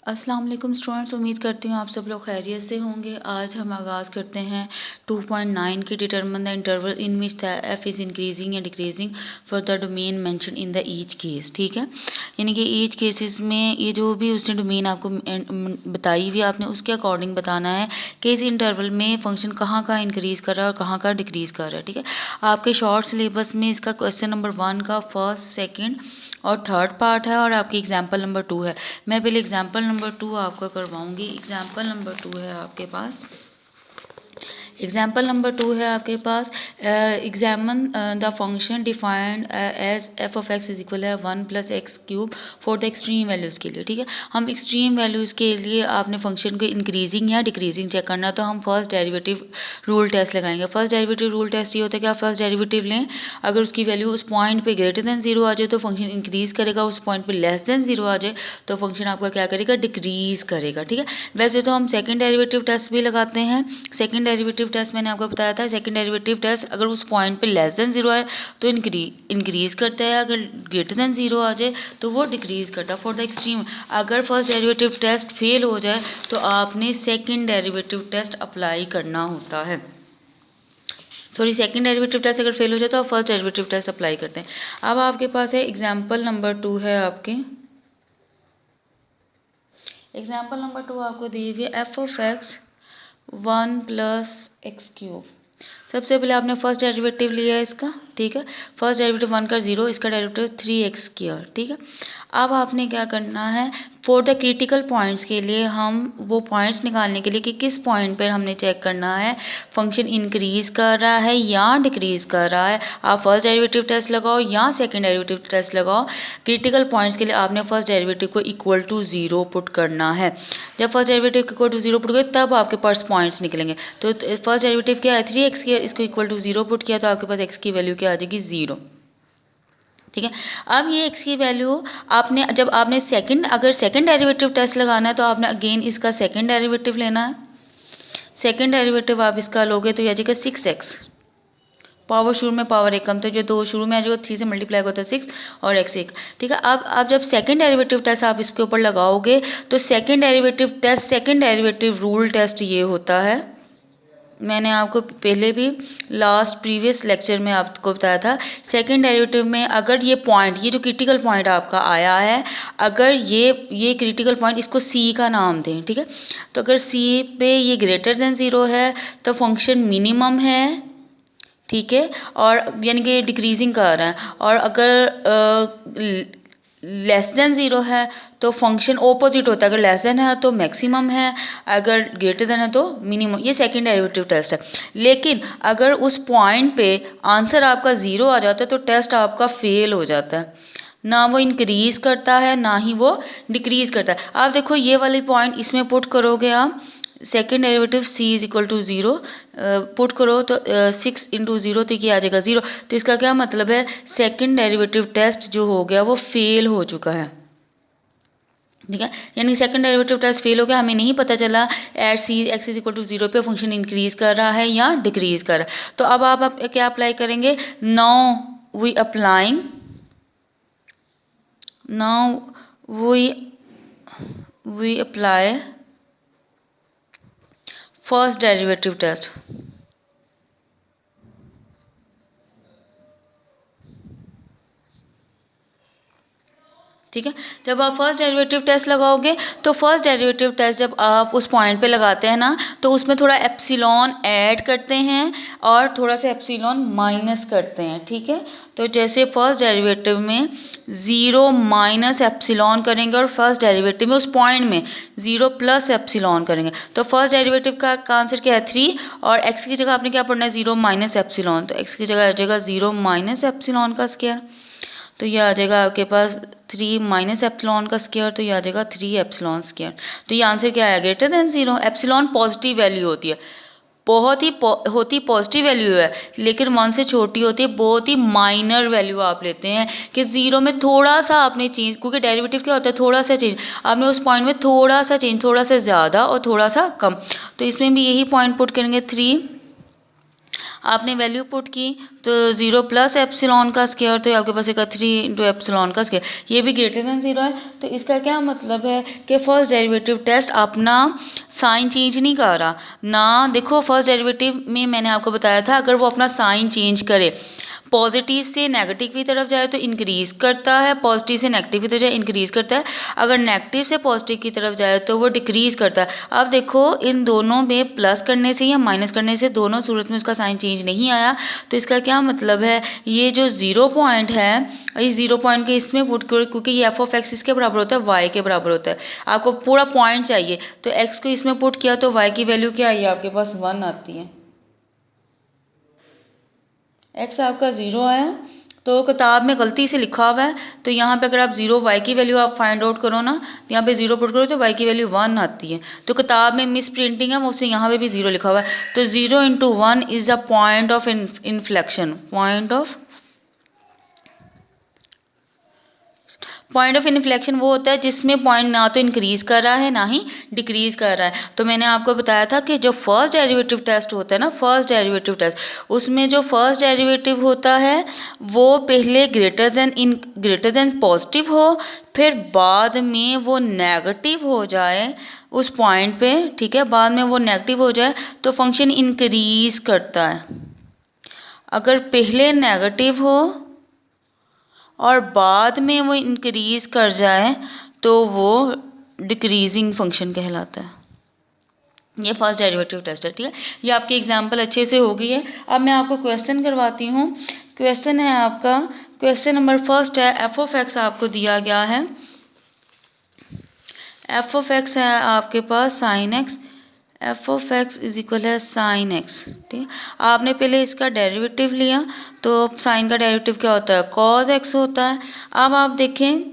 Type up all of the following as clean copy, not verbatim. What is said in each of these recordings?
अस्सलाम वालेकुम स्टूडेंट्स, उम्मीद करती हूँ आप सब लोग खैरियत से होंगे। आज हम आगाज़ करते हैं 2.9 की determine the interval in which the F is increasing या decreasing for the domain mention in the each case. ठीक है, यानी कि ईच केसेस में ये जो भी उसने डोमेन आपको बताई हुई आपने उसके अकॉर्डिंग बताना है कि इस इंटरवल में फंक्शन कहाँ का इंक्रीज़ कर रहा है और कहाँ का डिक्रीज़ कर रहा है। ठीक है, आपके शॉर्ट सिलेबस में इसका क्वेश्चन नंबर 1 का फर्स्ट, सेकेंड और थर्ड पार्ट है और आपकी एग्जाम्पल नंबर 2 है। मैं पहले एग्जाम्पल नंबर 2 आपका करवाऊंगी। एग्जाम्पल नंबर 2 है आपके पास, एग्जाम्पल नंबर 2 है आपके पास, examine the function defined as F of X is equal है 1 + x³ for the extreme values के लिए। ठीक है, हम एक्सट्रीम वैल्यूज़ के लिए आपने फंक्शन को इंक्रीजिंग या डिक्रीजिंग चेक करना, तो हम फर्स्ट डेरिवेटिव रूल टेस्ट लगाएंगे। फर्स्ट डेरिवेटिव रूल टेस्ट ये होता है कि आप फर्स्ट डेरिवेटिव लें, अगर उसकी वैल्यू उस पॉइंट पे ग्रेटर देन 0 आ जाए तो फंक्शन इंक्रीज़ करेगा, उस पॉइंट पे लेस देन 0 आ जाए तो फंक्शन आपका क्या करेगा, डिक्रीज़ करेगा। ठीक है, वैसे तो हम सेकेंड डेरिवेटिव टेस्ट भी लगाते हैं। सेकेंड डेरिवेटिव टेस्ट मैंने आपको बताया था, सेकंड डेरिवेटिव टेस्ट अगर उस पॉइंट पे लेस देन 0 है तो इंक्रीज करता है, अगर ग्रेटर देन 0 आ जाए तो वो डिक्रीज करता है। फॉर द एक्सट्रीम, अगर फर्स्ट डेरिवेटिव टेस्ट फेल हो जाए तो आपने सेकंड डेरिवेटिव टेस्ट अप्लाई करना होता है। सॉरी, सेकंड डेरिवेटिव टेस्ट अगर फेल हो जाए तो आप फर्स्ट डेरिवेटिव टेस्ट अप्लाई करते हैं। अब आपके पास है एग्जाम्पल नंबर 2 है आपके, एग्जाम्पल नंबर 2 आपको दी हुई है एफ ऑफ एक्स 1 + x³। सबसे पहले आपने फर्स्ट डेरिवेटिव लिया है इसका। ठीक है, फर्स्ट डेरिवेटिव 1 का 0, इसका डेरिवेटिव 3x²। ठीक है, अब आपने क्या करना है, फॉर द क्रिटिकल पॉइंट्स के लिए हम वो पॉइंट्स निकालने के लिए कि किस पॉइंट पर हमने चेक करना है फंक्शन इंक्रीज़ कर रहा है या डिक्रीज़ कर रहा है, आप फर्स्ट डेरिवेटिव टेस्ट लगाओ या सेकेंड डेरिवेटिव टेस्ट लगाओ। क्रिटिकल पॉइंट्स के लिए आपने फर्स्ट डेरिवेटिव को इक्वल टू 0 पुट करना है। जब फर्स्ट डेरिवेटिव को इक्वल टू 0 पुट करें तब आपके पास पॉइंट्स निकलेंगे। तो फर्स्ट डेरिवेटिव क्या है, 3x की, इसको इक्वल टू 0 पुट किया तो आपके पास x की वैल्यू क्या आ जाएगी, 0। ठीक है, अब ये x की वैल्यू आपने, जब आपने अगर सेकंड डेरिवेटिव टेस्ट लगाना है तो आपने अगेन इसका सेकंड डेरिवेटिव लेना है। सेकंड डेरिवेटिव आप इसका लोगे तो ये आ जाएगा 6x। पावर शुरू में पावर एक कम, तो जो 2 शुरू में आ जाएगा 3 से मल्टीप्लाई होता है 6 और x 1। ठीक है, अब जब सेकंड डेरिवेटिव टेस्ट आप इसके ऊपर लगाओगे तो सेकंड डेरिवेटिव रूल टेस्ट ये होता है, मैंने आपको पहले भी लास्ट प्रीवियस लेक्चर में आपको बताया था। सेकंड डेरिवेटिव में अगर ये पॉइंट, ये जो क्रिटिकल पॉइंट आपका आया है, अगर ये क्रिटिकल पॉइंट, इसको C का नाम दें। ठीक है, तो अगर C पे ये ग्रेटर देन 0 है तो फंक्शन मिनिमम है। ठीक है, और यानी कि डिक्रीजिंग कर रहा है, और अगर लेस देन 0 है तो फंक्शन ऑपोजिट होता है, अगर लेस देन है तो मैक्सिमम है, अगर ग्रेटर देन है तो मिनिमम। ये सेकंड डेरिवेटिव टेस्ट है। लेकिन अगर उस पॉइंट पे आंसर आपका 0 आ जाता है तो टेस्ट आपका फेल हो जाता है, ना वो इंक्रीज़ करता है ना ही वो डिक्रीज़ करता है। आप देखो ये वाली पॉइंट इसमें पुट करोगे आप, second derivative c is equal to 0 put करो तो 6 × 0 तो ये आ जाएगा 0। तो इसका क्या मतलब है, सेकेंड डेरिवेटिव टेस्ट जो हो गया वो फेल हो चुका है। ठीक है, यानी सेकंड डेरिवेटिव टेस्ट फेल हो गया, हमें नहीं पता चला at c x is equal to 0 पे फंक्शन इंक्रीज कर रहा है या डिक्रीज कर रहा है। तो अब आप क्या अप्लाई करेंगे, now we apply first derivative test. ठीक है, जब आप फर्स्ट डेरिवेटिव टेस्ट लगाओगे तो फर्स्ट डेरिवेटिव टेस्ट जब आप उस पॉइंट पे लगाते हैं ना तो उसमें थोड़ा एप्सिलॉन ऐड करते हैं और थोड़ा सा एप्सिलॉन माइनस करते हैं। ठीक है, तो जैसे फर्स्ट डेरिवेटिव में 0 माइनस एप्सिलॉन करेंगे और फर्स्ट डेरिवेटिव में उस पॉइंट में 0 प्लस एप्सिलॉन करेंगे, तो फर्स्ट डेरिवेटिव का आंसर क्या है, 3, और x की जगह आपने क्या पढ़ना है, 0 माइनस एप्सिलॉन, तो x की जगह आ जाएगा 0 माइनस एप्सिलॉन का स्क्वायर, तो ये आ जाएगा आपके पास 3 माइनस एप्सिलॉन का स्क्वायर, तो ये आ जाएगा 3 एप्सिलॉन स्क्वायर। तो ये आंसर क्या है, greater than 0। Epsilon positive value होती है, बहुत ही होती पॉजिटिव वैल्यू है, लेकिन 1 से छोटी होती है, बहुत ही माइनर वैल्यू आप लेते हैं कि 0 में थोड़ा सा आपने चेंज, क्योंकि डेरिवेटिव क्या होता है, थोड़ा सा चेंज, आपने उस पॉइंट में थोड़ा सा चेंज, थोड़ा सा ज़्यादा और थोड़ा सा कम, तो इसमें भी यही पॉइंट पुट करेंगे 3 आपने वैल्यू पुट की तो 0 प्लस एप्सिलॉन का स्क्वायर, तो आपके पास एक 3 इंटू एप्सिलॉन का स्क्वायर, ये भी ग्रेटर देन 0 है। तो इसका क्या मतलब है कि फर्स्ट डेरिवेटिव टेस्ट अपना साइन चेंज नहीं कर रहा ना। देखो फर्स्ट डेरिवेटिव में मैंने आपको बताया था, अगर वो अपना साइन चेंज करे, पॉजिटिव से नेगेटिव की तरफ जाए तो इंक्रीज़ करता है, पॉजिटिव से नेगेटिव की तरफ जाए इंक्रीज़ करता है, अगर नेगेटिव से पॉजिटिव की तरफ जाए तो वो डिक्रीज़ करता है। अब देखो इन दोनों में प्लस करने से या माइनस करने से दोनों सूरत में उसका साइन चेंज नहीं आया। तो इसका क्या मतलब है, ये जो 0 पॉइंट है, इस 0 पॉइंट के इसमें पुट करो, क्योंकि ये एफ ऑफ एक्स इसके बराबर होता है, वाई के बराबर होता है। आपको पूरा पॉइंट चाहिए, तो एक्स को इसमें पुट किया तो वाई की वैल्यू क्या आई, आपके पास 1 आती है। एक्स आपका 0 आया, तो किताब में गलती से लिखा हुआ है, तो यहाँ पे अगर आप 0 वाई की वैल्यू आप फाइंड आउट करो ना, यहाँ पे 0 पुट करो तो वाई की वैल्यू 1 आती है। तो किताब में मिस प्रिंटिंग है, उससे यहाँ पे भी 0 लिखा हुआ है। तो 0 into 1 is a point of inflection, point of inflection वो होता है जिसमें पॉइंट ना तो इंक्रीज़ कर रहा है ना ही डिक्रीज़ कर रहा है। तो मैंने आपको बताया था कि जो फर्स्ट डेरिवेटिव टेस्ट होता है ना, फर्स्ट डेरिवेटिव टेस्ट, उसमें जो फर्स्ट डेरिवेटिव होता है वो पहले ग्रेटर देन पॉजिटिव हो, फिर बाद में वो नेगेटिव हो जाए उस पॉइंट पे, ठीक है, बाद में वो नेगेटिव हो जाए तो फंक्शन इंक्रीज़ करता है। अगर पहले नेगेटिव हो और बाद में वो इंक्रीज़ कर जाए तो वो डिक्रीजिंग फंक्शन कहलाता है। ये फर्स्ट डेरिवेटिव टेस्ट है, ठीक है। ये आपकी एग्जांपल अच्छे से हो गई है। अब मैं आपको क्वेश्चन करवाती हूँ। क्वेश्चन है आपका, क्वेश्चन नंबर फर्स्ट है, एफ ऑफ एक्स आपको दिया गया है। एफ ऑफ एक्स है आपके पास sine X, F of X is equal है साइन एक्स, ठीक है। आपने पहले इसका डेरिवेटिव लिया, तो साइन का डेरिवेटिव क्या होता है, कॉज एक्स होता है। अब आप देखें,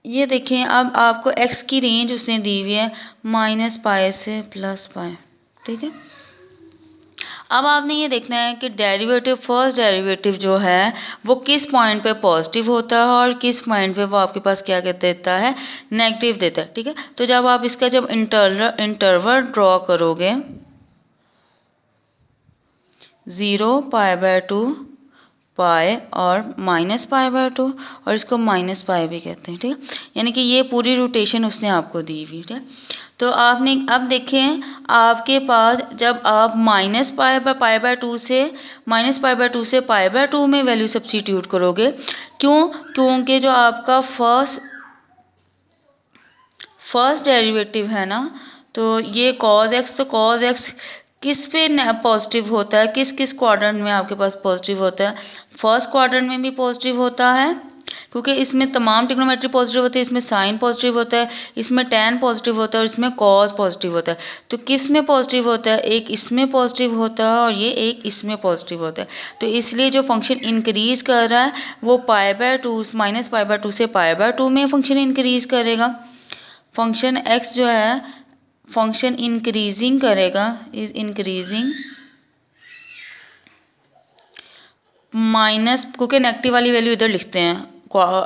ये देखें, अब आपको एक्स की रेंज उसने दी हुई है -π से +π, ठीक है। अब आपने ये देखना है कि डेरिवेटिव, फर्स्ट डेरिवेटिव जो है वो किस पॉइंट पे पॉजिटिव होता है और किस पॉइंट पे वो आपके पास क्या कहते देता है, नेगेटिव देता है, ठीक है। तो जब आप इसका जब इंटरवल ड्रॉ करोगे 0 π/2 पाए और -π/2 और इसको -π भी कहते हैं, ठीक है। यानी कि ये पूरी रोटेशन उसने आपको दी हुई है। तो आपने अब देखें, आपके पास जब आप -π/2 से -π/2 में वैल्यू सब्स्टिट्यूट करोगे, क्योंकि जो आपका फर्स्ट डेरिवेटिव है ना, तो ये cos x, तो cos x किस पे पॉजिटिव होता है, किस किस क्वाड्रेंट में आपके पास पॉजिटिव होता है, फर्स्ट क्वाड्रेंट में भी पॉजिटिव होता है, क्योंकि इसमें तमाम ट्रिग्नोमेट्री पॉजिटिव होती है, इसमें साइन पॉजिटिव होता है, इसमें tan पॉजिटिव होता है और इसमें cos पॉजिटिव होता है। तो किस में पॉजिटिव होता है, एक इसमें पॉजिटिव होता है और ये एक इसमें पॉजिटिव होता है। तो इसलिए जो फंक्शन इंक्रीज़ कर रहा है वो π/2 -π/2 से π/2 में फंक्शन इंक्रीज़ करेगा। फंक्शन x जो है फंक्शन इंक्रीजिंग करेगा, इज इंक्रीजिंग माइनस, क्योंकि नेगेटिव वाली वैल्यू इधर लिखते हैं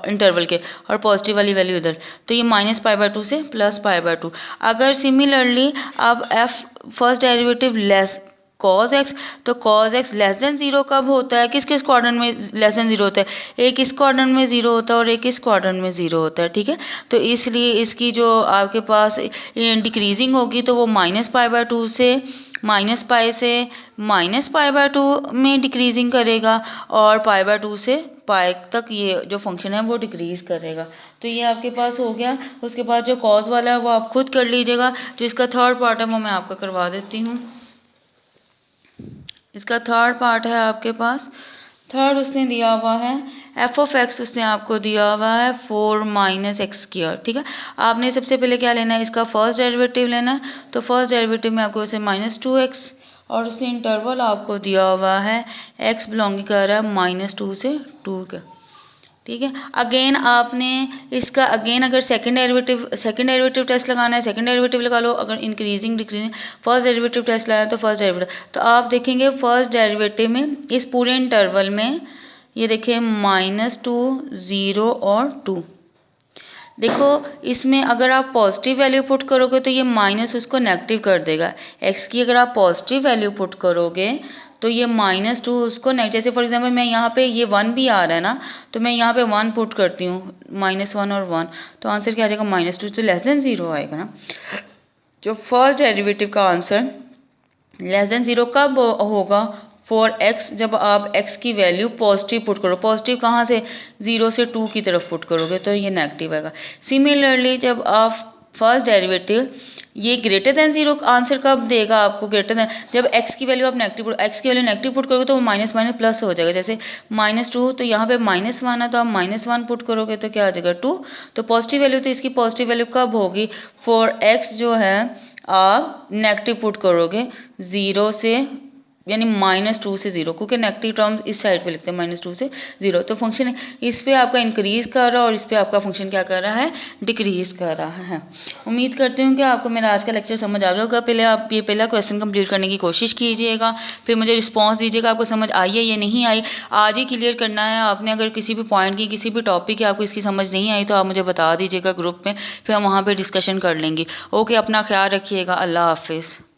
इंटरवल के और पॉजिटिव वाली वैल्यू इधर, तो ये -π/2 से +π/2। अगर सिमिलरली अब f first derivative less cos x, तो cos x लेस देन 0 कब होता है, किस किस क्वाड्रेंट में लेस देन 0 होता है, एक इस क्वाड्रेंट में 0 होता है और एक इस क्वाड्रेंट में 0 होता है, ठीक है। तो इसलिए इसकी जो आपके पास डिक्रीजिंग होगी तो वो -π/2 से -π से -π/2 में डिक्रीजिंग करेगा और π/2 से पाई तक ये जो फंक्शन है वो डिक्रीज़ करेगा। तो ये आपके पास हो गया। उसके बाद जो कॉज वाला है वो आप खुद कर लीजिएगा। जो इसका थर्ड पार्ट है वो मैं आपका करवा देती हूँ। इसका थर्ड पार्ट है आपके पास, थर्ड उसने दिया हुआ है एफ ऑफ एक्स, उसने आपको दिया हुआ है 4 - x², ठीक है। आपने सबसे पहले क्या लेना है, इसका फर्स्ट डेरिवेटिव लेना है। तो फर्स्ट डेरिवेटिव में आपको इसे -2x और उसे इंटरवल आपको दिया हुआ है x बिलोंग कर रहा है -2 से 2 का, ठीक है। अगेन आपने इसका अगर सेकंड डेरिवेटिव टेस्ट लगाना है, सेकंड डेरिवेटिव लगा लो। अगर increasing decreasing first derivative test लगाना है तो फर्स्ट डेरिवेटिव। तो आप देखेंगे फर्स्ट डेरिवेटिव में इस पूरे इंटरवल में ये देखिए -2 0 और 2, देखो इसमें अगर आप पॉजिटिव वैल्यू पुट करोगे तो ये माइनस उसको नेगेटिव कर देगा। x की अगर आप पॉजिटिव वैल्यू पुट करोगे तो ये -2 उसको नेगेटिव, जैसे फॉर एग्जांपल मैं यहाँ पे ये 1 भी आ रहा है ना, तो मैं यहाँ पे 1 पुट करती हूँ, -1 और 1, तो आंसर क्या आ जाएगा -2, तो लेस देन 0 आएगा ना। जो फर्स्ट डेरिवेटिव का आंसर लेस देन 0 कब होगा, फॉर x, जब आप x की वैल्यू पॉजिटिव पुट करो। पॉजिटिव कहाँ से, 0 से 2 की तरफ पुट करोगे तो ये नेगेटिव आएगा। सिमिलरली जब आप फर्स्ट डेरिवेटिव ये ग्रेटर देन 0 आंसर कब देगा आपको, ग्रेटर देन जब x की वैल्यू आप नेगेटिव, x की वैल्यू नेगेटिव पुट करोगे तो वो माइनस माइनस प्लस हो जाएगा। जैसे -2 तो यहाँ पे -1 है तो आप -1 पुट करोगे तो क्या आ जाएगा 2। तो पॉजिटिव वैल्यू, तो इसकी पॉजिटिव वैल्यू कब होगी, फॉर x जो है आप नेगेटिव पुट करोगे 0 से, यानी -2 से 0, क्योंकि नेगेटिव टर्म्स इस साइड पे लिखते हैं -2 से 0। तो फंक्शन इस पे आपका इंक्रीज कर रहा है और इस पे आपका फंक्शन क्या कर रहा है, डिक्रीज कर रहा है। उम्मीद करती हूँ कि आपको मेरा आज का लेक्चर समझ आ गया होगा। पहले आप ये पहला क्वेश्चन कंप्लीट करने की कोशिश कीजिएगा, फिर मुझे रिस्पॉन्स दीजिएगा आपको समझ आई है या नहीं आई। आज ही क्लियर करना है आपने। अगर किसी भी पॉइंट की, किसी भी टॉपिक की आपको इसकी समझ नहीं आई तो आप मुझे बता दीजिएगा ग्रुप में, फिर हम वहाँ पर डिस्कशन कर लेंगे। ओके, अपना ख्याल रखिएगा। अल्लाह हाफिज़।